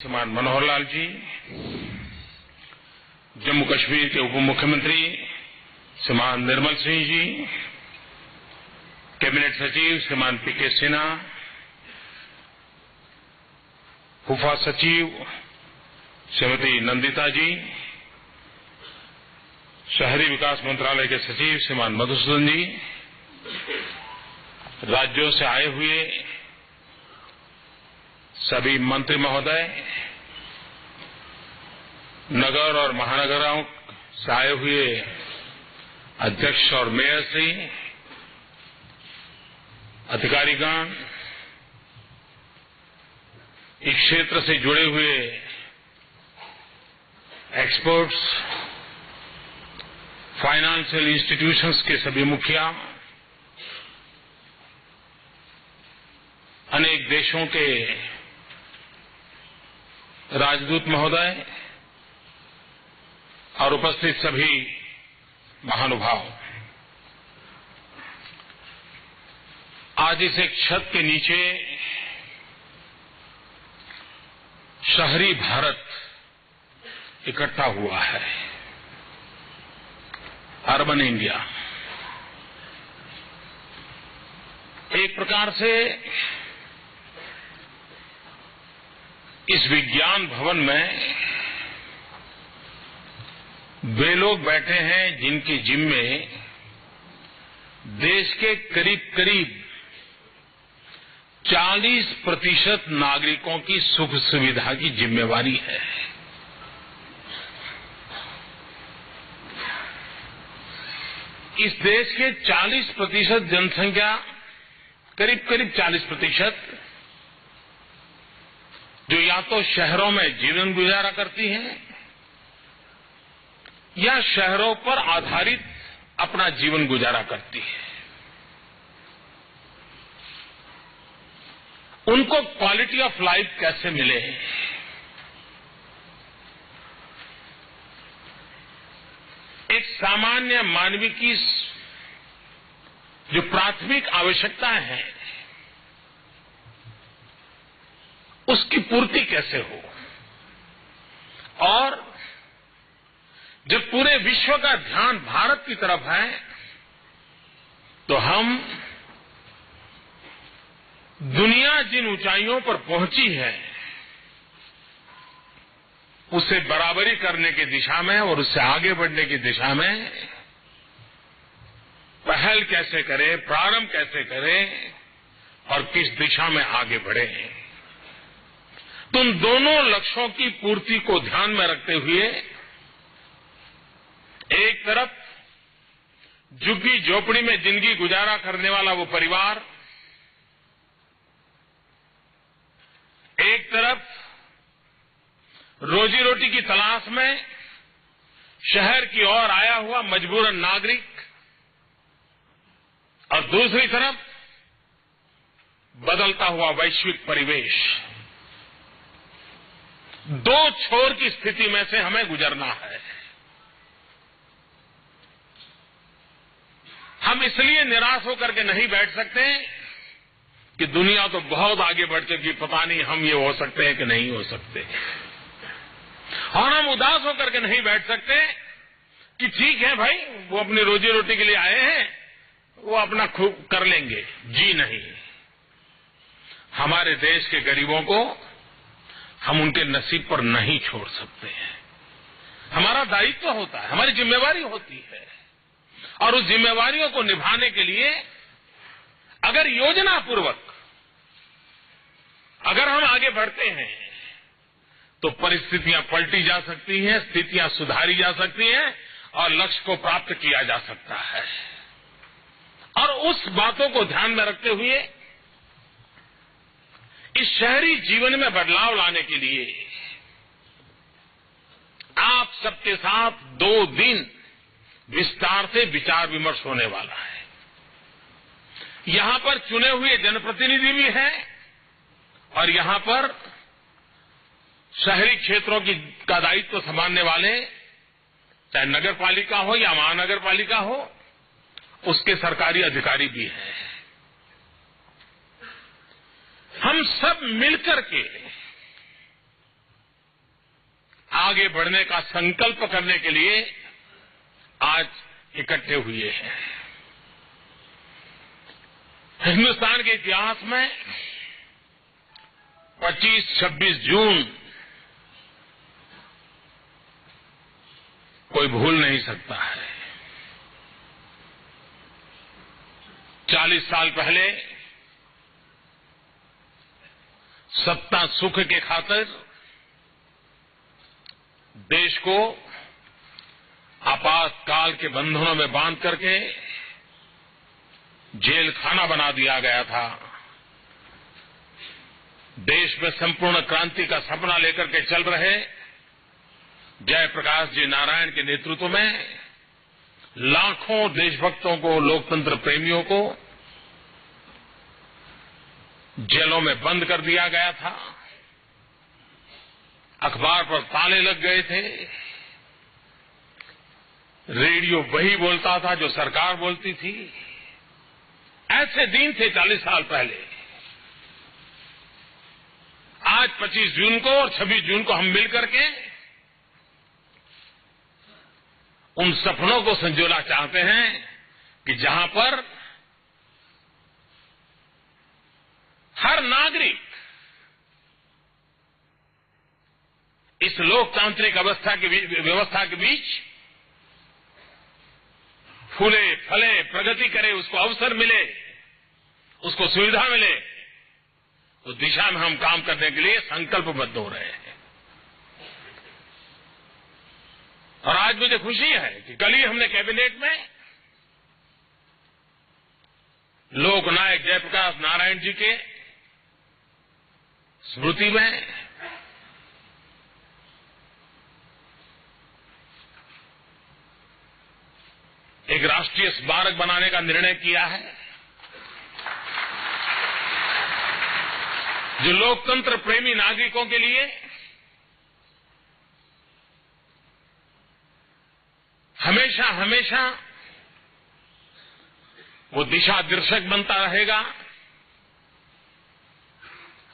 श्रीमान मनोहर लाल जी, जम्मू कश्मीर के उप मुख्यमंत्री श्रीमान निर्मल सिंह जी, कैबिनेट सचिव श्रीमान पीके सिन्हा, फूफा सचिव श्रीमती नंदिता जी, शहरी विकास मंत्रालय के सचिव श्रीमान मधुसूदन जी, राज्यों से आए हुए सभी मंत्री महोदय, नगर और महानगरों से आए हुए अध्यक्ष और मेयर श्री, अधिकारीगण, इस क्षेत्र से जुड़े हुए एक्सपर्ट्स, फाइनेंशियल इंस्टीट्यूशंस के सभी मुखिया, अनेक देशों के राजदूत महोदय और उपस्थित सभी महानुभाव, आज इस एक छत के नीचे शहरी भारत इकट्ठा हुआ है, अर्बन इंडिया। एक प्रकार से इस विज्ञान भवन में वे लोग बैठे हैं जिनके जिम्मे देश के करीब करीब 40% नागरिकों की सुख सुविधा की जिम्मेवारी है। इस देश के 40% जनसंख्या, करीब करीब 40%, जो या तो शहरों में जीवन गुजारा करती हैं या शहरों पर आधारित अपना जीवन गुजारा करती है, उनको क्वालिटी ऑफ लाइफ कैसे मिले, एक सामान्य मानवीय की जो प्राथमिक आवश्यकताएं हैं उसकी पूर्ति कैसे हो, और जब पूरे विश्व का ध्यान भारत की तरफ है तो हम दुनिया जिन ऊंचाइयों पर पहुंची है उसे बराबरी करने की दिशा में और उससे आगे बढ़ने की दिशा में पहल कैसे करें, प्रारंभ कैसे करें और किस दिशा में आगे बढ़े। तो उन दोनों लक्ष्यों की पूर्ति को ध्यान में रखते हुए एक तरफ झुग्गी झोपड़ी में जिंदगी गुजारा करने वाला वो परिवार, एक तरफ रोजी रोटी की तलाश में शहर की ओर आया हुआ मजबूरन नागरिक, और दूसरी तरफ बदलता हुआ वैश्विक परिवेश। दो छोर की स्थिति में से हमें गुजरना है। हम इसलिए निराश होकर के नहीं बैठ सकते कि दुनिया तो बहुत आगे बढ़ चुकी, पता नहीं हम ये हो सकते हैं कि नहीं हो सकते, और हम उदास होकर के नहीं बैठ सकते कि ठीक है भाई, वो अपनी रोजी रोटी के लिए आए हैं, वो अपना खूब कर लेंगे। जी नहीं, हमारे देश के गरीबों को हम उनके नसीब पर नहीं छोड़ सकते हैं। हमारा दायित्व होता है, हमारी जिम्मेवारी होती है, और उस जिम्मेवारियों को निभाने के लिए अगर योजनापूर्वक अगर हम आगे बढ़ते हैं तो परिस्थितियां पलटी जा सकती हैं, स्थितियां सुधारी जा सकती हैं और लक्ष्य को प्राप्त किया जा सकता है। और उस बातों को ध्यान में रखते हुए इस शहरी जीवन में बदलाव लाने के लिए आप सबके साथ 2 दिन विस्तार से विचार विमर्श होने वाला है। यहां पर चुने हुए जनप्रतिनिधि भी हैं और यहां पर शहरी क्षेत्रों का दायित्व संभालने वाले, चाहे नगर पालिका हो या महानगर पालिका हो, उसके सरकारी अधिकारी भी हैं। हम सब मिलकर के आगे बढ़ने का संकल्प करने के लिए आज इकट्ठे हुए हैं। हिंदुस्तान के इतिहास में 25-26 जून कोई भूल नहीं सकता है। 40 साल पहले सत्ता सुख के खातिर देश को आपातकाल के बंधनों में बांध करके जेल खाना बना दिया गया था। देश में संपूर्ण क्रांति का सपना लेकर के चल रहे जयप्रकाश जी नारायण के नेतृत्व में लाखों देशभक्तों को, लोकतंत्र प्रेमियों को जेलों में बंद कर दिया गया था। अखबार पर ताले लग गए थे। रेडियो वही बोलता था जो सरकार बोलती थी। ऐसे दिन थे 40 साल पहले। आज 25 जून को और 26 जून को हम मिलकर के उन सपनों को संजोना चाहते हैं कि जहां पर हर नागरिक इस लोकतांत्रिक व्यवस्था के बीच फूले फले, प्रगति करे, उसको अवसर मिले, उसको सुविधा मिले, उस दिशा में हम काम करने के लिए संकल्पबद्ध हो रहे हैं। और आज मुझे खुशी है कि कल ही हमने कैबिनेट में लोकनायक जयप्रकाश नारायण जी के स्मृति में एक राष्ट्रीय स्मारक बनाने का निर्णय किया है, जो लोकतंत्र प्रेमी नागरिकों के लिए हमेशा हमेशा वो दिशा दर्शक बनता रहेगा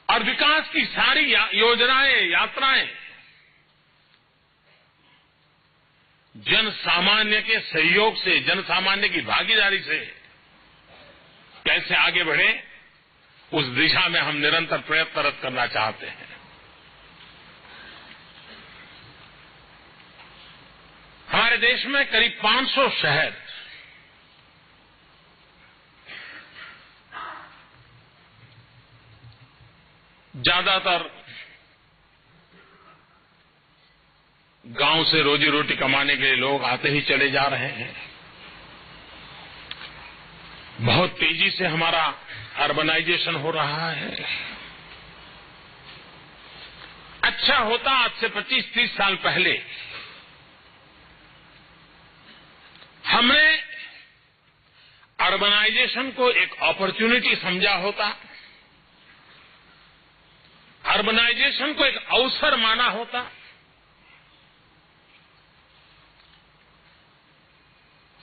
और विकास की सारी योजनाएं, यात्राएं जन सामान्य के सहयोग से, जन सामान्य की भागीदारी से कैसे आगे बढ़े, उस दिशा में हम निरंतर प्रयत्नरत करना चाहते हैं। हमारे देश में करीब 500 शहर ज्यादातर गांव से रोजी रोटी कमाने के लिए लोग आते ही चले जा रहे हैं। बहुत तेजी से हमारा अर्बनाइजेशन हो रहा है। अच्छा होता आज से 25-30 साल पहले हमने अर्बनाइजेशन को एक अपॉर्चुनिटी समझा होता, अर्बनाइजेशन को एक अवसर माना होता।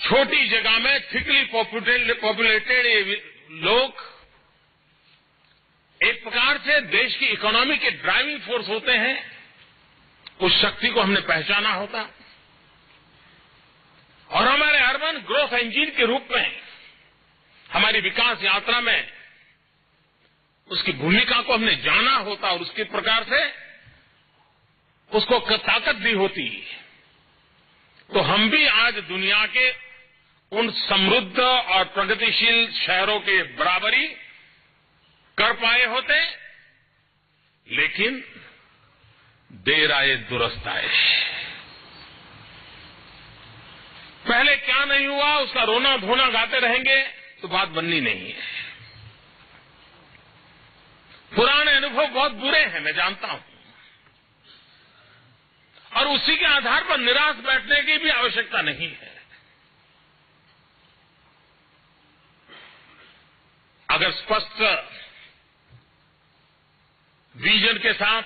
छोटी जगह में थिकली पॉपुलेटेड लोग एक प्रकार से देश की इकोनॉमी के ड्राइविंग फोर्स होते हैं। उस शक्ति को हमने पहचाना होता और हमारे अर्बन ग्रोथ इंजन के रूप में हमारी विकास यात्रा में उसकी भूमिका को हमने जाना होता और उसके प्रकार से उसको ताकत दी होती, तो हम भी आज दुनिया के उन समृद्ध और प्रगतिशील शहरों के बराबरी कर पाए होते। लेकिन देर आए दुरुस्त आए। पहले क्या नहीं हुआ उसका रोना धोना गाते रहेंगे तो बात बननी नहीं है। पुराने अनुभव बहुत बुरे हैं, मैं जानता हूं, और उसी के आधार पर निराश बैठने की भी आवश्यकता नहीं है। अगर स्पष्ट विजन के साथ,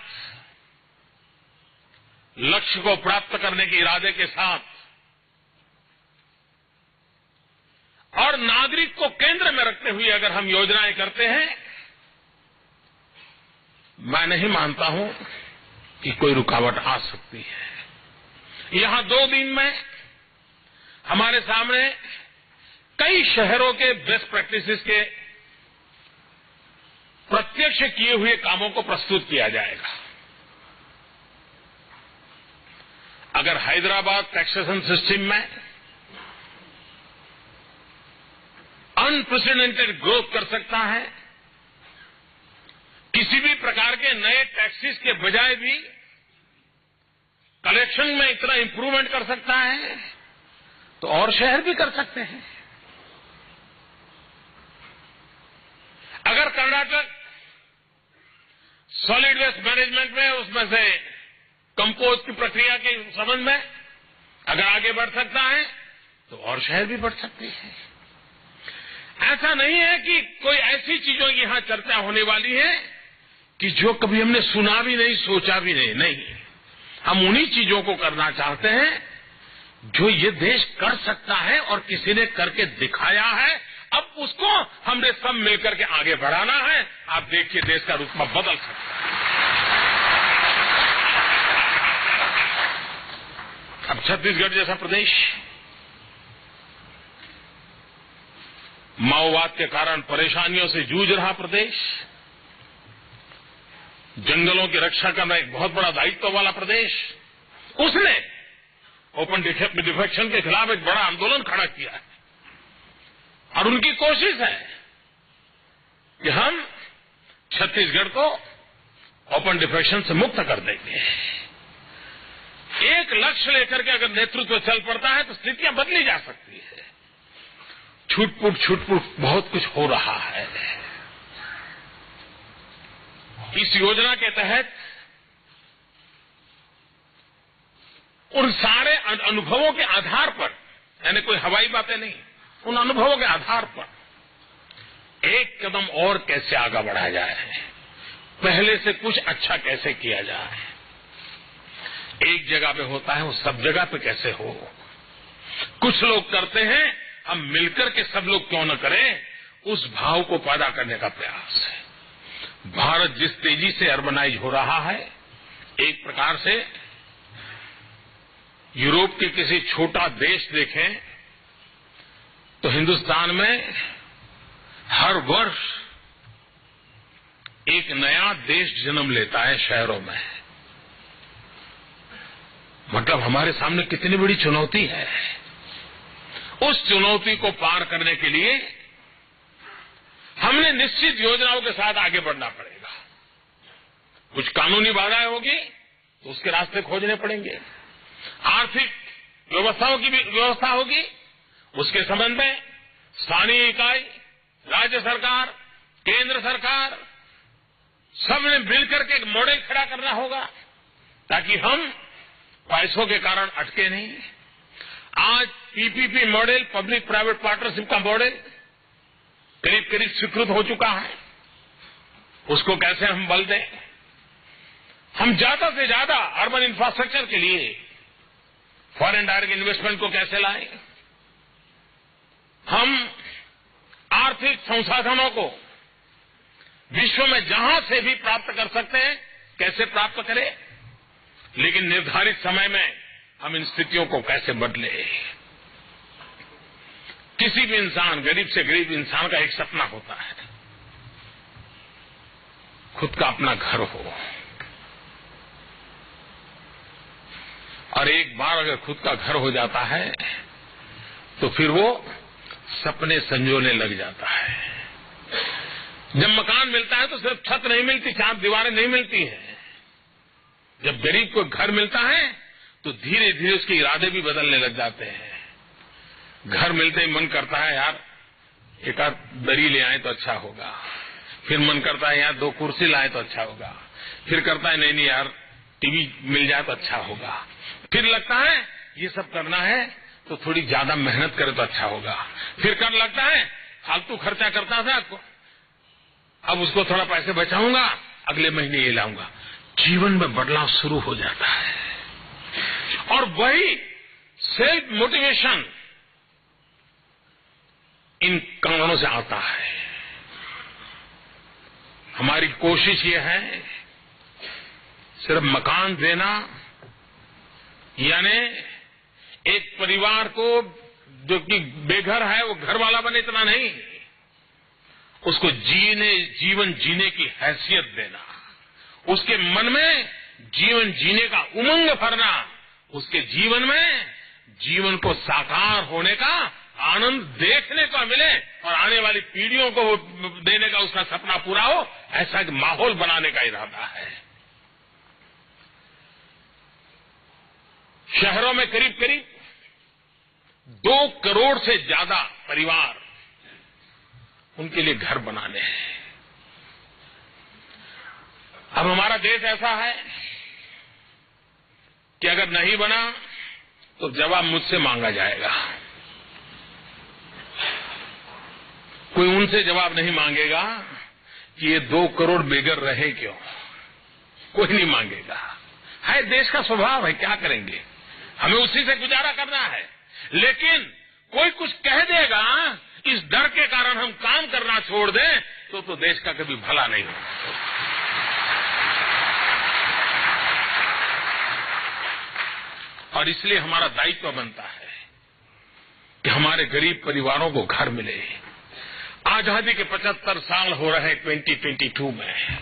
लक्ष्य को प्राप्त करने के इरादे के साथ और नागरिक को केंद्र में रखते हुए अगर हम योजनाएं करते हैं, मैं नहीं मानता हूं कि कोई रुकावट आ सकती है। यहां 2 दिन में हमारे सामने कई शहरों के बेस्ट प्रैक्टिसेस के प्रत्यक्ष किए हुए कामों को प्रस्तुत किया जाएगा। अगर हैदराबाद टैक्सेशन सिस्टम में अनप्रेसिडेंटेड ग्रोथ कर सकता है, किसी भी प्रकार के नए टैक्सेस के बजाय भी कलेक्शन में इतना इंप्रूवमेंट कर सकता है, तो और शहर भी कर सकते हैं। अगर कर्नाटक सॉलिड वेस्ट मैनेजमेंट में उसमें से कंपोस्ट की प्रक्रिया के संबंध में अगर आगे बढ़ सकता है, तो और शहर भी बढ़ सकते हैं। ऐसा नहीं है कि कोई ऐसी चीजों की यहां चर्चा होने वाली है कि जो कभी हमने सुना भी नहीं, सोचा भी नहीं। हम उन्हीं चीजों को करना चाहते हैं जो ये देश कर सकता है और किसी ने करके दिखाया है। अब उसको हमने सब मिलकर के आगे बढ़ाना है। आप देखिए, देश का रुतबा बदल सकता है। अब छत्तीसगढ़ जैसा प्रदेश माओवाद के कारण परेशानियों से जूझ रहा प्रदेश, जंगलों की रक्षा करना एक बहुत बड़ा दायित्व वाला प्रदेश, उसने ओपन डिफेक्शन के खिलाफ एक बड़ा आंदोलन खड़ा किया है। और उनकी कोशिश है कि हम छत्तीसगढ़ को ओपन डिफेक्शन से मुक्त कर देंगे। एक लक्ष्य लेकर के अगर नेतृत्व चल पड़ता है तो स्थितियां बदली जा सकती है। छुटपुट बहुत कुछ हो रहा है। इस योजना के तहत उन सारे अनुभवों के आधार पर, यानी कोई हवाई बातें नहीं, उन अनुभवों के आधार पर एक कदम और कैसे आगे बढ़ाया जाए, पहले से कुछ अच्छा कैसे किया जाए, एक जगह पे होता है वो सब जगह पे कैसे हो। कुछ लोग करते हैं, हम मिलकर के सब लोग क्यों न करें, उस भाव को पैदा करने का प्रयास है। भारत जिस तेजी से अर्बनाइज हो रहा है, एक प्रकार से यूरोप के किसी छोटा देश देखें तो हिंदुस्तान में हर वर्ष एक नया देश जन्म लेता है शहरों में। मतलब हमारे सामने कितनी बड़ी चुनौती है। उस चुनौती को पार करने के लिए हमने निश्चित योजनाओं के साथ आगे बढ़ना पड़ेगा। कुछ कानूनी बाधाएं होगी तो उसके रास्ते खोजने पड़ेंगे। आर्थिक व्यवस्थाओं की भी व्यवस्था होगी, उसके संबंध में स्थानीय इकाई, राज्य सरकार, केंद्र सरकार, सबने मिलकर के एक मॉडल खड़ा करना होगा ताकि हम पैसों के कारण अटके नहीं। आज PPP model, public private partnership का मॉडल करीब करीब स्वीकृत हो चुका है। उसको कैसे हम बल दें, हम ज्यादा से ज्यादा अर्बन इंफ्रास्ट्रक्चर के लिए फॉरेन डायरेक्ट इन्वेस्टमेंट को कैसे लाएं, हम आर्थिक संसाधनों को विश्व में जहां से भी प्राप्त कर सकते हैं कैसे प्राप्त करें, लेकिन निर्धारित समय में हम इन स्थितियों को कैसे बदले। किसी भी इंसान, गरीब से गरीब इंसान का एक सपना होता है, खुद का अपना घर हो। और एक बार अगर खुद का घर हो जाता है तो फिर वो सपने संजोने लग जाता है। जब मकान मिलता है तो सिर्फ छत नहीं मिलती, 4 दीवारें नहीं मिलती हैं। जब गरीब को घर मिलता है तो धीरे धीरे उसके इरादे भी बदलने लग जाते हैं। घर मिलते ही मन करता है यार एक आध दरी ले आए तो अच्छा होगा, फिर मन करता है यार 2 कुर्सी लाए तो अच्छा होगा, फिर करता है नहीं यार टीवी मिल जाए तो अच्छा होगा, फिर लगता है ये सब करना है तो थोड़ी ज्यादा मेहनत करे तो अच्छा होगा, फिर कर लगता है फालतू खर्चा करता था अब उसको थोड़ा पैसे बचाऊंगा, अगले महीने ये लाऊंगा। जीवन में बदलाव शुरू हो जाता है। और वही सेल्फ मोटिवेशन इन कारणों से आता है। हमारी कोशिश ये है सिर्फ मकान देना यानी एक परिवार को जो कि बेघर है वो घर वाला बने, इतना नहीं, उसको जीवन जीने की हैसियत देना, उसके मन में जीवन जीने का उमंग भरना, उसके जीवन में जीवन को साकार होने का आनंद देखने को मिले और आने वाली पीढ़ियों को देने का उसका सपना पूरा हो, ऐसा एक माहौल बनाने का इरादा है। शहरों में करीब करीब 2 करोड़ से ज्यादा परिवार, उनके लिए घर बनाने हैं। अब हमारा देश ऐसा है कि अगर नहीं बना तो जवाब मुझसे मांगा जाएगा। कोई उनसे जवाब नहीं मांगेगा कि ये 2 करोड़ बेघर रहे क्यों, कोई नहीं मांगेगा। है देश का स्वभाव है, क्या करेंगे, हमें उसी से गुजारा करना है। लेकिन कोई कुछ कह देगा, इस डर के कारण हम काम करना छोड़ दें तो देश का कभी भला नहीं होगा। और इसलिए हमारा दायित्व बनता है कि हमारे गरीब परिवारों को घर मिले। आजादी के 75 साल हो रहे 2022 में,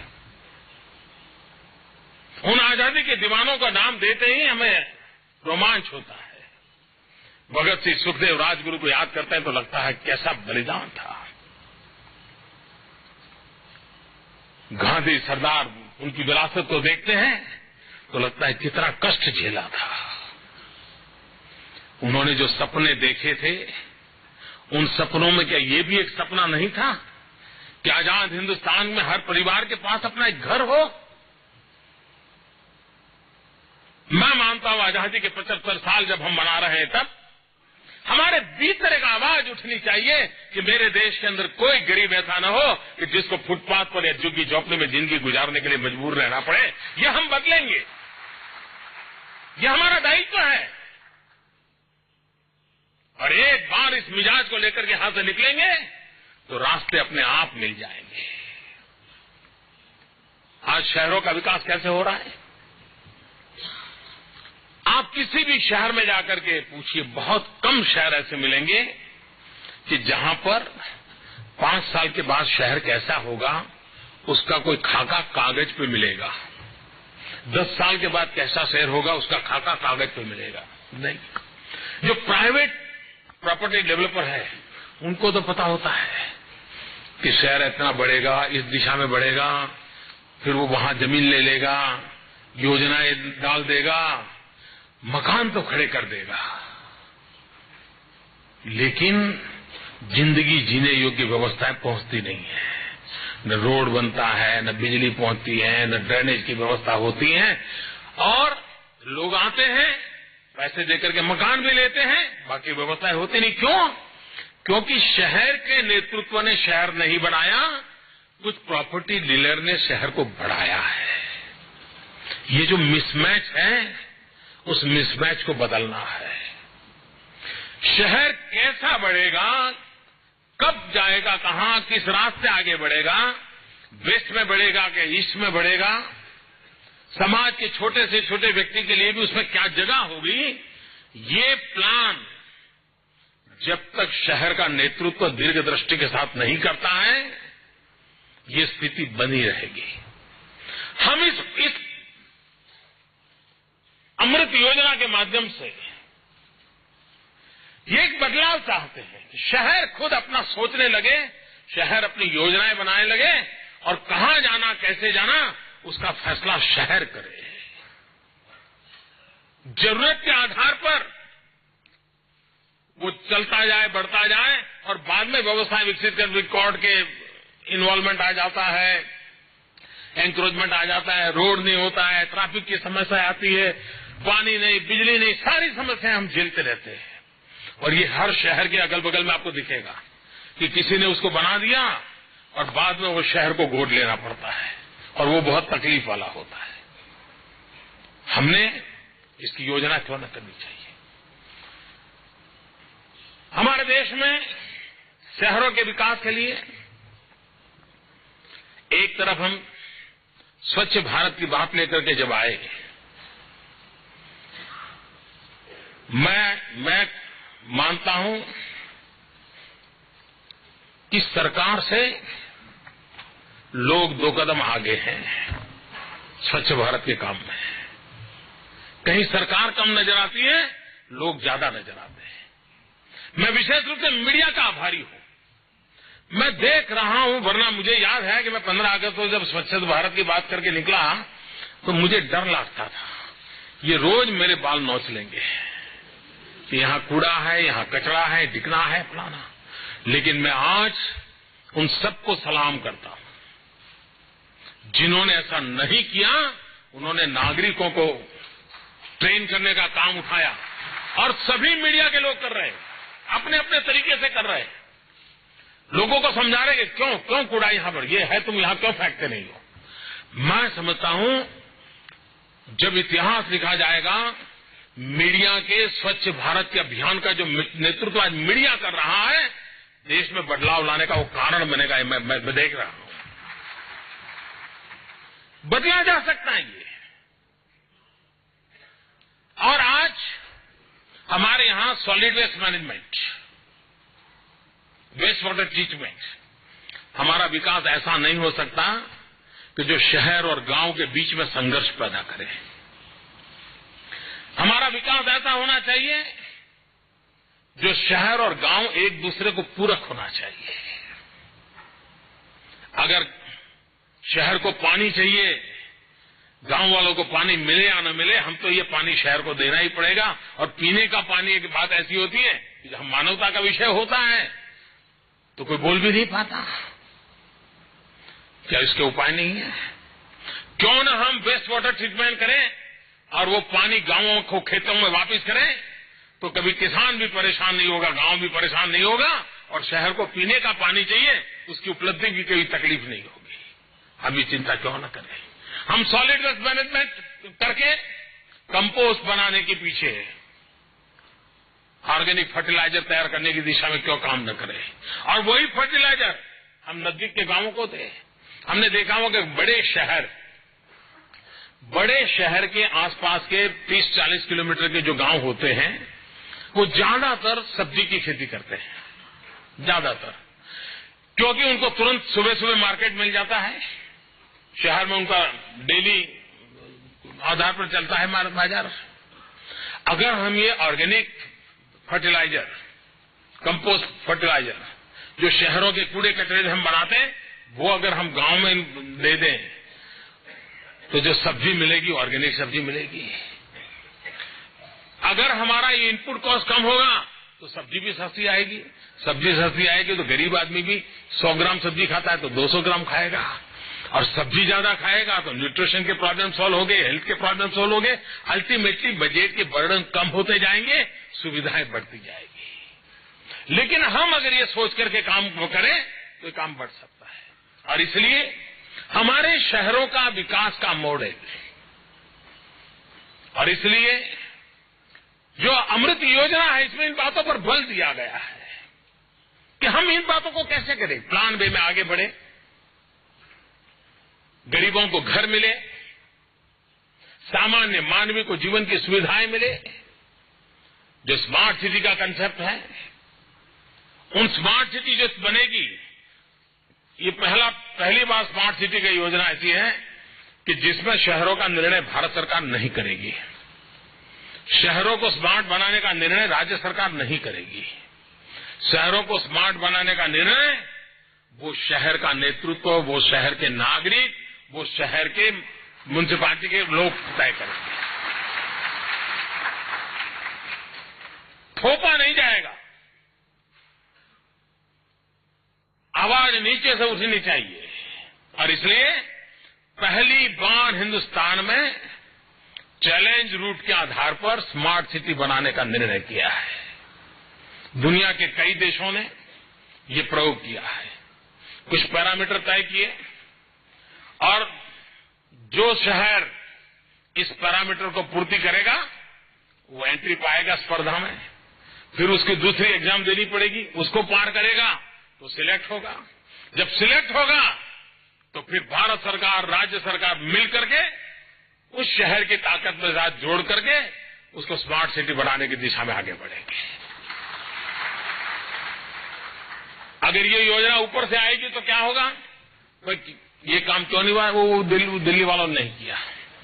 उन आजादी के दीवानों का नाम देते ही हमें रोमांच होता है। भगत सिंह, सुखदेव, राजगुरु को याद करते हैं तो लगता है कैसा बलिदान था। गांधी, सरदार, उनकी विरासत को देखते हैं तो लगता है कितना कष्ट झेला था। उन्होंने जो सपने देखे थे, उन सपनों में क्या ये भी एक सपना नहीं था कि आजाद हिंदुस्तान में हर परिवार के पास अपना एक घर हो। मैं मानता हूं आजादी के 75 साल जब हम मना रहे हैं तब हमारे भीतर एक आवाज उठनी चाहिए कि मेरे देश के अंदर कोई गरीब ऐसा न हो कि जिसको फुटपाथ पर या झुग्गी झोपड़ी में जिंदगी गुजारने के लिए मजबूर रहना पड़े। यह हम बदलेंगे, यह हमारा दायित्व है। और एक बार इस मिजाज को लेकर के यहां से निकलेंगे तो रास्ते अपने आप मिल जाएंगे। आज शहरों का विकास कैसे हो रहा है, आप किसी भी शहर में जाकर के पूछिए, बहुत कम शहर ऐसे मिलेंगे कि जहां पर 5 साल के बाद शहर कैसा होगा उसका कोई खाका कागज पे मिलेगा। 10 साल के बाद कैसा शहर होगा उसका खाका कागज पे मिलेगा नहीं। जो प्राइवेट प्रॉपर्टी डेवलपर है उनको तो पता होता है कि शहर इतना बढ़ेगा, इस दिशा में बढ़ेगा, फिर वो वहां जमीन ले लेगा, योजनाएं डाल देगा, मकान तो खड़े कर देगा, लेकिन जिंदगी जीने योग्य व्यवस्थाएं पहुंचती नहीं है। न रोड बनता है, न बिजली पहुंचती है, न ड्रेनेज की व्यवस्था होती है। और लोग आते हैं, पैसे देकर के मकान भी लेते हैं, बाकी व्यवस्थाएं होती नहीं। क्यों? क्योंकि शहर के नेतृत्व ने शहर नहीं बनाया, कुछ प्रॉपर्टी डीलर ने शहर को बढ़ाया है। ये जो मिसमैच है उस मिसमैच को बदलना है। शहर कैसा बढ़ेगा, कब जाएगा, कहां, किस रास्ते आगे बढ़ेगा, वेस्ट में बढ़ेगा कि ईस्ट में बढ़ेगा, समाज के छोटे से छोटे व्यक्ति के लिए भी उसमें क्या जगह होगी, ये प्लान जब तक शहर का नेतृत्व दीर्घ दृष्टि के साथ नहीं करता है ये स्थिति बनी रहेगी। हम इस अमृत योजना के माध्यम से ये एक बदलाव चाहते हैं कि शहर खुद अपना सोचने लगे, शहर अपनी योजनाएं बनाने लगे और कहां जाना, कैसे जाना, उसका फैसला शहर करे। जरूरत के आधार पर वो चलता जाए, बढ़ता जाए और बाद में व्यवस्था विकसित कर रिकॉर्ड के इन्वॉल्वमेंट आ जाता है, एंक्रोचमेंट आ जाता है, रोड नहीं होता है, ट्रैफिक की समस्या आती है, पानी नहीं, बिजली नहीं, सारी समस्याएं हम झेलते रहते हैं। और ये हर शहर के अगल बगल में आपको दिखेगा कि किसी ने उसको बना दिया और बाद में वो शहर को गोद लेना पड़ता है और वो बहुत तकलीफ वाला होता है। हमने इसकी योजना क्यों न करनी चाहिए। हमारे देश में शहरों के विकास के लिए एक तरफ हम स्वच्छ भारत की बात लेकर के जब आए मैं मानता हूं कि सरकार से लोग 2 कदम आगे हैं स्वच्छ भारत के काम में। कहीं सरकार कम नजर आती है, लोग ज्यादा नजर आते हैं। मैं विशेष रूप से मीडिया का आभारी हूं। मैं देख रहा हूं, वरना मुझे याद है कि मैं 15 अगस्त को जब स्वच्छ भारत की बात करके निकला तो मुझे डर लगता था, ये रोज मेरे बाल नोच लेंगे कि यहां कूड़ा है, यहां कचरा है, दिखना है, फलाना। लेकिन मैं आज उन सबको सलाम करता हूं जिन्होंने ऐसा नहीं किया। उन्होंने नागरिकों को ट्रेन करने का काम उठाया और सभी मीडिया के लोग कर रहे हैं, अपने अपने तरीके से कर रहे हैं। लोगों को समझा रहे कि क्यों कूड़ा यहां पर ये है, तुम यहां क्यों फेंकते नहीं हो। मैं समझता हूं जब इतिहास लिखा जाएगा, मीडिया के स्वच्छ भारत के अभियान का जो नेतृत्व आज मीडिया कर रहा है, देश में बदलाव लाने का वो कारण बनेगा। मैं देख रहा हूं, बदला जा सकता है ये। और आज हमारे यहां solid waste management, waste water treatment, हमारा विकास ऐसा नहीं हो सकता कि जो शहर और गांव के बीच में संघर्ष पैदा करे। हमारा विकास ऐसा होना चाहिए जो शहर और गांव एक दूसरे को पूरक होना चाहिए। अगर शहर को पानी चाहिए, गांव वालों को पानी मिले या न मिले, हम तो ये पानी शहर को देना ही पड़ेगा। और पीने का पानी एक बात ऐसी होती है कि जब मानवता का विषय होता है तो कोई बोल भी नहीं पाता। क्या इसके उपाय नहीं है? क्यों न हम वेस्ट वाटर ट्रीटमेंट करें और वो पानी गांवों को खेतों में वापस करें, तो कभी किसान भी परेशान नहीं होगा, गांव भी परेशान नहीं होगा, और शहर को पीने का पानी चाहिए, उसकी उपलब्धि की कोई तकलीफ नहीं होगी। हम ये चिंता क्यों न करें? हम सॉलिड वेस्ट मैनेजमेंट करके कंपोस्ट बनाने के पीछे, ऑर्गेनिक फर्टिलाइजर तैयार करने की दिशा में क्यों काम न करें? और वही फर्टिलाइजर हम नजदीक के गांवों को दें। हमने देखा होगा कि बड़े शहर के आसपास के 30-40 किलोमीटर के जो गांव होते हैं, वो ज्यादातर सब्जी की खेती करते हैं, ज्यादातर, क्योंकि उनको तुरंत सुबह सुबह मार्केट मिल जाता है। शहर में उनका डेली आधार पर चलता है बाजार। अगर हम ये ऑर्गेनिक फर्टिलाइजर, कंपोस्ट फर्टिलाइजर, जो शहरों के कूड़े कचरे हम बनाते हैं, वो अगर हम गांव में दे दें तो जो सब्जी मिलेगी ऑर्गेनिक सब्जी मिलेगी। अगर हमारा ये इनपुट कॉस्ट कम होगा तो सब्जी भी सस्ती आएगी। सब्जी सस्ती आएगी तो गरीब आदमी भी 100 ग्राम सब्जी खाता है तो 200 ग्राम खाएगा, और सब्जी ज्यादा खाएगा तो न्यूट्रिशन के प्रॉब्लम सॉल्व हो गए, हेल्थ के प्रॉब्लम सॉल्व हो गए। अल्टीमेटली बजट के बर्डन कम होते जाएंगे, सुविधाएं बढ़ती जाएगी। लेकिन हम अगर ये सोच करके काम करें तो ये काम बढ़ सकता है। और इसलिए हमारे शहरों का विकास का मॉडल, और इसलिए जो अमृत योजना है, इसमें इन बातों पर बल दिया गया है कि हम इन बातों को कैसे करें। प्लान बे में आगे बढ़े, गरीबों को घर मिले, सामान्य मानवी को जीवन की सुविधाएं मिले। जो स्मार्ट सिटी का कंसेप्ट है, उन स्मार्ट सिटी जो बनेगी, ये पहली बार स्मार्ट सिटी की योजना ऐसी है कि जिसमें शहरों का निर्णय भारत सरकार नहीं करेगी। शहरों को स्मार्ट बनाने का निर्णय राज्य सरकार नहीं करेगी। शहरों को स्मार्ट बनाने का निर्णय वो शहर का नेतृत्व, वो शहर के नागरिक, वो शहर के म्युनिसिपैलिटी के लोग तय करेंगे। थोपा नहीं जाएगा, आवाज नीचे से उठनी चाहिए। और इसलिए पहली बार हिंदुस्तान में चैलेंज रूट के आधार पर स्मार्ट सिटी बनाने का निर्णय किया है। दुनिया के कई देशों ने ये प्रयोग किया है, कुछ पैरामीटर तय किए, और जो शहर इस पैरामीटर को पूर्ति करेगा वो एंट्री पाएगा स्पर्धा में। फिर उसकी दूसरी एग्जाम देनी पड़ेगी, उसको पार करेगा तो सिलेक्ट होगा। जब सिलेक्ट होगा तो फिर भारत सरकार, राज्य सरकार मिल करके उस शहर की ताकत में साथ जोड़ करके उसको स्मार्ट सिटी बनाने की दिशा में आगे बढ़ेंगे। अगर ये योजना ऊपर से आएगी तो क्या होगा? भाई ये काम क्यों नहीं हुआ? वो दिल्ली वालों ने नहीं किया।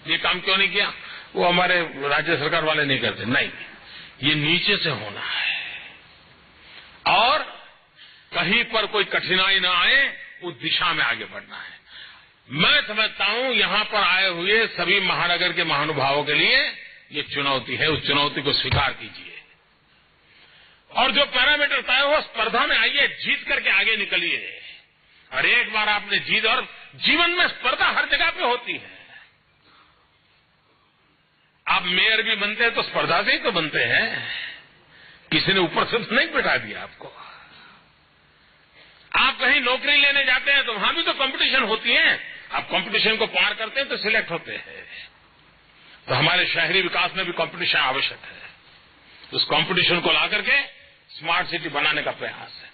ये काम क्यों नहीं किया? वो हमारे राज्य सरकार वाले नहीं करते। नहीं, ये नीचे से होना है और कहीं पर कोई कठिनाई न आए उस दिशा में आगे बढ़ना है। मैं समझता हूं यहां पर आए हुए सभी महानगर के महानुभावों के लिए ये चुनौती है। उस चुनौती को स्वीकार कीजिए और जो पैरामीटर तय हो स्पर्धा में आइए, जीत करके आगे निकलिए। और एक बार आपने जीत, और जीवन में स्पर्धा हर जगह पे होती है। आप मेयर भी बनते हैं तो स्पर्धा से ही तो बनते हैं, किसी ने ऊपर से तो नहीं बिठा दिया आपको। आप कहीं नौकरी लेने जाते हैं तो वहां भी तो कंपटीशन होती है। आप कंपटीशन को पार करते हैं तो सिलेक्ट होते हैं। तो हमारे शहरी विकास में भी कंपटीशन आवश्यक है। उस कंपटीशन को ला करके स्मार्ट सिटी बनाने का प्रयास है।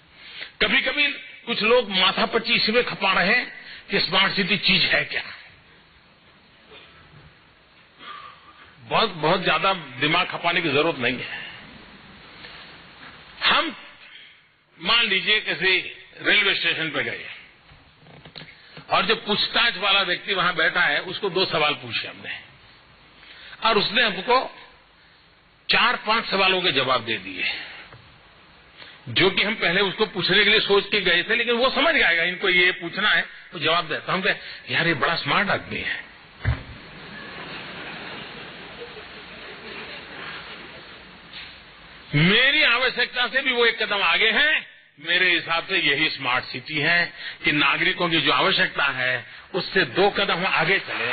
कभी कभी कुछ लोग माथापच्ची इसमें खपा रहे हैं कि स्मार्ट सिटी चीज है क्या। बहुत ज्यादा दिमाग खपाने की जरूरत नहीं है। हम मान लीजिए किसी रेलवे स्टेशन पे गए और जो पूछताछ वाला व्यक्ति वहां बैठा है उसको 2 सवाल पूछे हमने और उसने हमको 4-5 सवालों के जवाब दे दिए, जो कि हम पहले उसको पूछने के लिए सोच के गए थे, लेकिन वो समझ जाएगा इनको ये पूछना है तो जवाब दे। तो हम कहे यार ये बड़ा स्मार्ट आदमी है। मेरी आवश्यकता से भी वो एक कदम आगे हैं। मेरे हिसाब से यही स्मार्ट सिटी है कि नागरिकों की जो आवश्यकता है उससे 2 कदम आगे चले।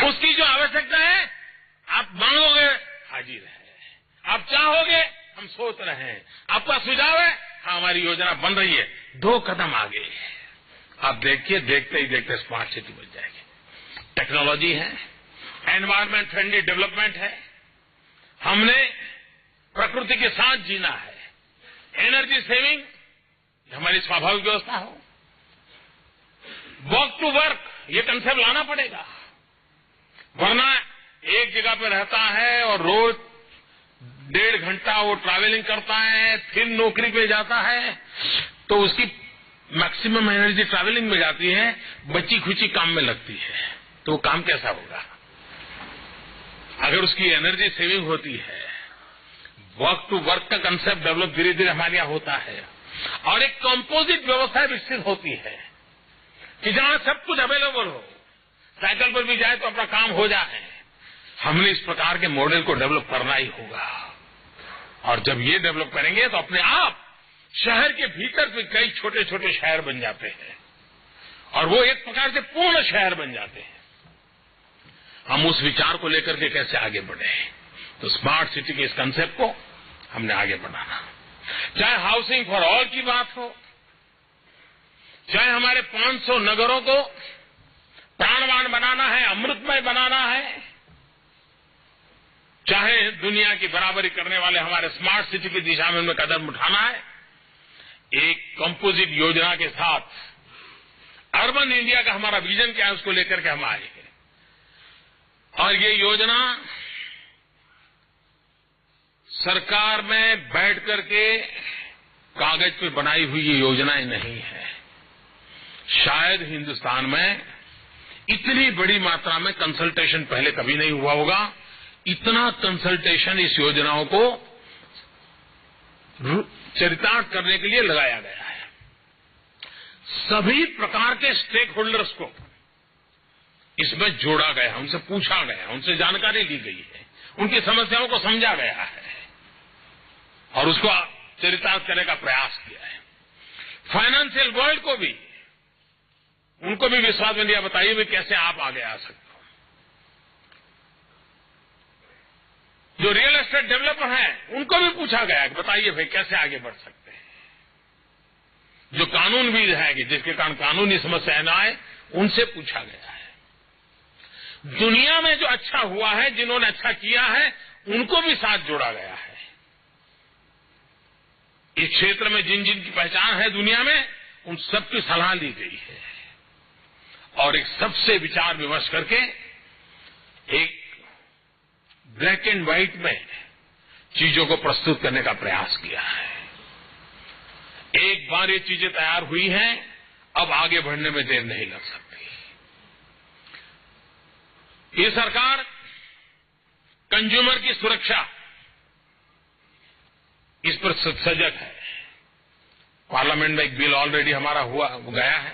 उसकी जो आवश्यकता है आप मांगोगे हाजिर है, आप चाहोगे हम सोच रहे हैं, आपका सुझाव है हमारी योजना बन रही है, 2 कदम आगे। आप देखिए, देखते ही देखते स्मार्ट सिटी बन जाएगी। टेक्नोलॉजी है, एनवायरमेंट फ्रेंडली डेवलपमेंट है, हमने प्रकृति के साथ जीना है, एनर्जी सेविंग हमारी स्वाभाविक व्यवस्था हो, वॉक टू वर्क ये कंसेप्ट लाना पड़ेगा। वरना एक जगह पे रहता है और रोज 1.5 घंटा वो ट्रैवलिंग करता है, फिर नौकरी पे जाता है, तो उसकी मैक्सिमम एनर्जी ट्रैवलिंग में जाती है, बची खुची काम में लगती है, तो वो काम कैसा होगा? अगर उसकी एनर्जी सेविंग होती है, वर्क टू वर्क का कंसेप्ट डेवलप धीरे धीरे हमारे यहां होता है और एक कंपोजिट व्यवस्था विकसित होती है कि जहां सब कुछ अवेलेबल हो, साइकिल पर भी जाए तो अपना काम हो जाए। हमने इस प्रकार के मॉडल को डेवलप करना ही होगा और जब ये डेवलप करेंगे तो अपने आप शहर के भीतर भी कई छोटे छोटे शहर बन जाते हैं और वो एक प्रकार से पूर्ण शहर बन जाते हैं। हम उस विचार को लेकर के कैसे आगे बढ़े, तो स्मार्ट सिटी के इस कंसेप्ट को हमने आगे बढ़ाना। चाहे हाउसिंग फॉर ऑल की बात हो, चाहे हमारे 500 नगरों को प्राणवान बनाना है, अमृतमय बनाना है, चाहे दुनिया की बराबरी करने वाले हमारे स्मार्ट सिटी की दिशा में उनमें कदम उठाना है, एक कंपोजिट योजना के साथ अर्बन इंडिया का हमारा विजन क्या है उसको लेकर के हम आए हैं। और ये योजना सरकार में बैठ करके कागज पे बनाई हुई ये योजनाएं नहीं है। शायद हिंदुस्तान में इतनी बड़ी मात्रा में कंसल्टेशन पहले कभी नहीं हुआ होगा। इतना कंसल्टेशन इस योजनाओं को चरितार्थ करने के लिए लगाया गया है। सभी प्रकार के स्टेक होल्डर्स को इसमें जोड़ा गया, उनसे पूछा गया, उनसे जानकारी ली गई है, उनकी समस्याओं को समझा गया है और उसको चरितार्थ करने का प्रयास किया है। फाइनेंशियल वर्ल्ड को भी, उनको भी विश्वास में दिया, बताइए भी कैसे आप आगे आ सकते हो। जो रियल एस्टेट डेवलपर हैं उनको भी पूछा गया कि बताइए भाई कैसे आगे बढ़ सकते हैं। जो कानूनविद है कि जिसके कारण कानूनी समस्याएं न आए, उनसे पूछा गया है। दुनिया में जो अच्छा हुआ है, जिन्होंने अच्छा किया है, उनको भी साथ जोड़ा गया है। इस क्षेत्र में जिन जिन की पहचान है दुनिया में, उन सबकी सलाह ली गई है और एक सबसे विचार विमर्श करके एक ब्लैक एंड व्हाइट में चीजों को प्रस्तुत करने का प्रयास किया है। एक बार ये चीजें तैयार हुई हैं, अब आगे बढ़ने में देर नहीं लग सकती। ये सरकार कंज्यूमर की सुरक्षा इस पर सजग है। पार्लियामेंट में एक बिल ऑलरेडी हमारा गया है,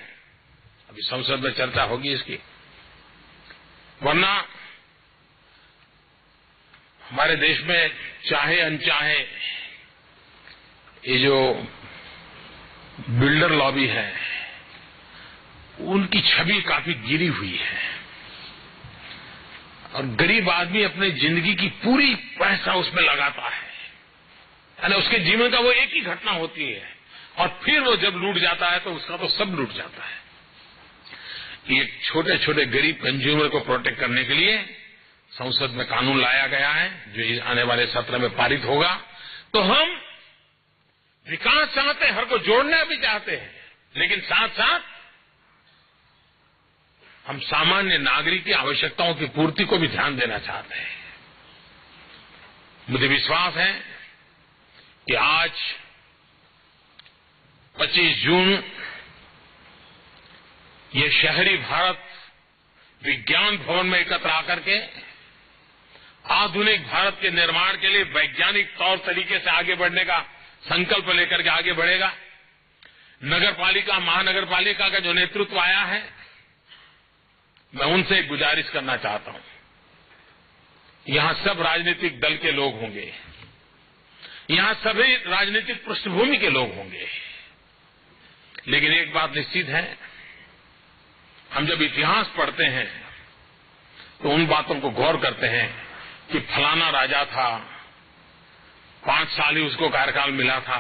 अभी संसद में चर्चा होगी इसकी। वरना हमारे देश में चाहे अनचाहे ये जो बिल्डर लॉबी है उनकी छवि काफी गिरी हुई है और गरीब आदमी अपनी जिंदगी की पूरी पैसा उसमें लगाता है, यानी उसके जीवन का वो एक ही घटना होती है और फिर वो जब लूट जाता है तो उसका तो सब लूट जाता है। ये छोटे छोटे गरीब कंज्यूमर को प्रोटेक्ट करने के लिए संसद में कानून लाया गया है जो आने वाले सत्र में पारित होगा। तो हम विकास चाहते हैं, हर को जोड़ना भी चाहते हैं, लेकिन साथ साथ हम सामान्य नागरिक की आवश्यकताओं की पूर्ति को भी ध्यान देना चाहते हैं। मुझे विश्वास है कि आज 25 जून ये शहरी भारत विज्ञान भवन में एकत्र आकर के आधुनिक भारत के निर्माण के लिए वैज्ञानिक तौर तरीके से आगे बढ़ने का संकल्प लेकर के आगे बढ़ेगा। नगरपालिका, महानगरपालिका का जो नेतृत्व आया है, मैं उनसे एक गुजारिश करना चाहता हूं। यहां सब राजनीतिक दल के लोग होंगे, यहां सभी राजनीतिक पृष्ठभूमि के लोग होंगे, लेकिन एक बात निश्चित है, हम जब इतिहास पढ़ते हैं तो उन बातों को गौर करते हैं कि फलाना राजा था, 5 साल ही उसको कार्यकाल मिला था,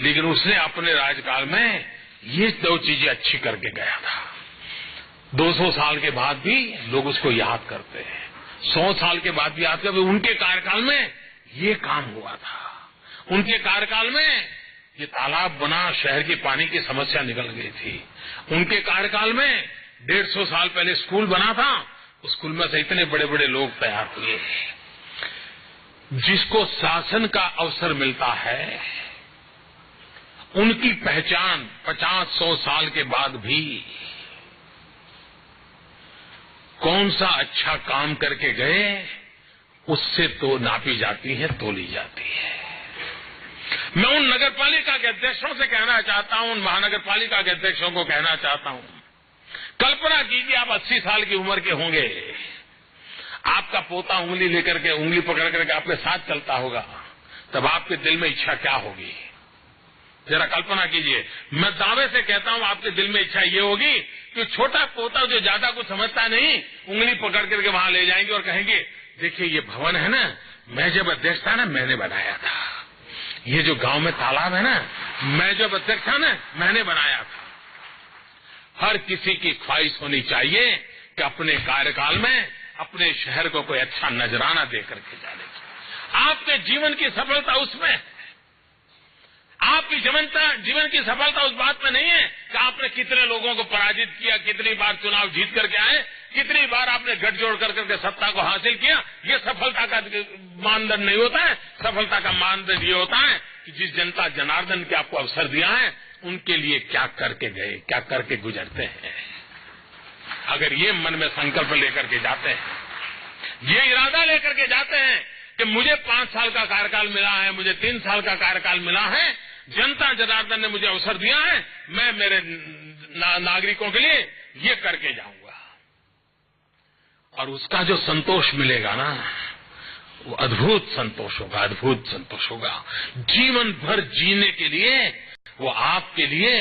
लेकिन उसने अपने राजकाल में ये 2 चीजें अच्छी करके गया था। 200 साल के बाद भी लोग उसको याद करते हैं, 100 साल के बाद भी याद करते हैं। उनके कार्यकाल में ये काम हुआ था, उनके कार्यकाल में ये तालाब बना, शहर की पानी की समस्या निकल गई थी, उनके कार्यकाल में 150 साल पहले स्कूल बना था, उस स्कूल में से इतने बड़े बड़े लोग तैयार हुए। जिसको शासन का अवसर मिलता है उनकी पहचान 50-100 साल के बाद भी कौन सा अच्छा काम करके गए उससे तो नापी जाती है, तोली जाती है। मैं उन नगरपालिका के अध्यक्षों से कहना चाहता हूं, उन महानगरपालिका के अध्यक्षों को कहना चाहता हूं, कल्पना कीजिए आप 80 साल की उम्र के होंगे, आपका पोता उंगली पकड़ करके आपके साथ चलता होगा, तब आपके दिल में इच्छा क्या होगी? जरा कल्पना कीजिए। मैं दावे से कहता हूं आपके दिल में इच्छा ये होगी कि छोटा पोता जो ज्यादा कुछ समझता नहीं, उंगली पकड़ करके वहां ले जाएंगे और कहेंगे देखिए ये भवन है ना, मैं जब अध्यक्ष था ना मैंने बनाया था, ये जो गांव में तालाब है ना, मैं जब अध्यक्ष था ना मैंने बनाया था। हर किसी की ख्वाहिश होनी चाहिए कि अपने कार्यकाल में अपने शहर को कोई अच्छा नजराना देकर के जाने की। आपके जीवन की सफलता उसमें है, आपकी जीवन की सफलता उस बात में नहीं है कि आपने कितने लोगों को पराजित किया, कितनी बार चुनाव जीत करके आए, कितनी बार आपने गठजोड़ करके सत्ता को हासिल किया। ये सफलता का मानदंड नहीं होता है। सफलता का मानदंड ये होता है कि जिस जनता जनार्दन के आपको अवसर दिया है उनके लिए क्या करके गए, क्या करके गुजरते हैं। अगर ये मन में संकल्प लेकर के जाते हैं, ये इरादा लेकर के जाते हैं कि मुझे 5 साल का कार्यकाल मिला है, मुझे 3 साल का कार्यकाल मिला है, जनता जनार्दन ने मुझे अवसर दिया है, मैं मेरे नागरिकों के लिए ये करके जाऊंगा, और उसका जो संतोष मिलेगा ना वो अद्भुत संतोष होगा, अद्भुत संतोष होगा। जीवन भर जीने के लिए वो आपके लिए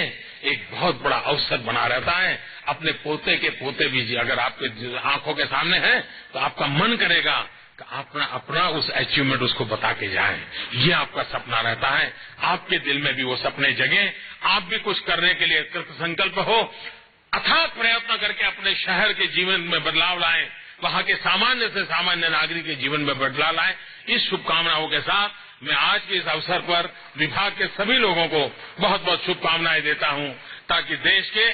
एक बहुत बड़ा अवसर बना रहता है। अपने पोते के पोते भी अगर आपके आंखों के सामने हैं तो आपका मन करेगा कि अपना उस अचीवमेंट उसको बता के जाएं। ये आपका सपना रहता है, आपके दिल में भी वो सपने जगे, आप भी कुछ करने के लिए संकल्प हो, अथाक प्रयत्न करके अपने शहर के जीवन में बदलाव लाएं, वहां के सामान्य से सामान्य नागरिक के जीवन में बदलाव लाएं। इस शुभकामनाओं के साथ मैं आज के इस अवसर पर विभाग के सभी लोगों को बहुत बहुत शुभकामनाएं देता हूं, ताकि देश के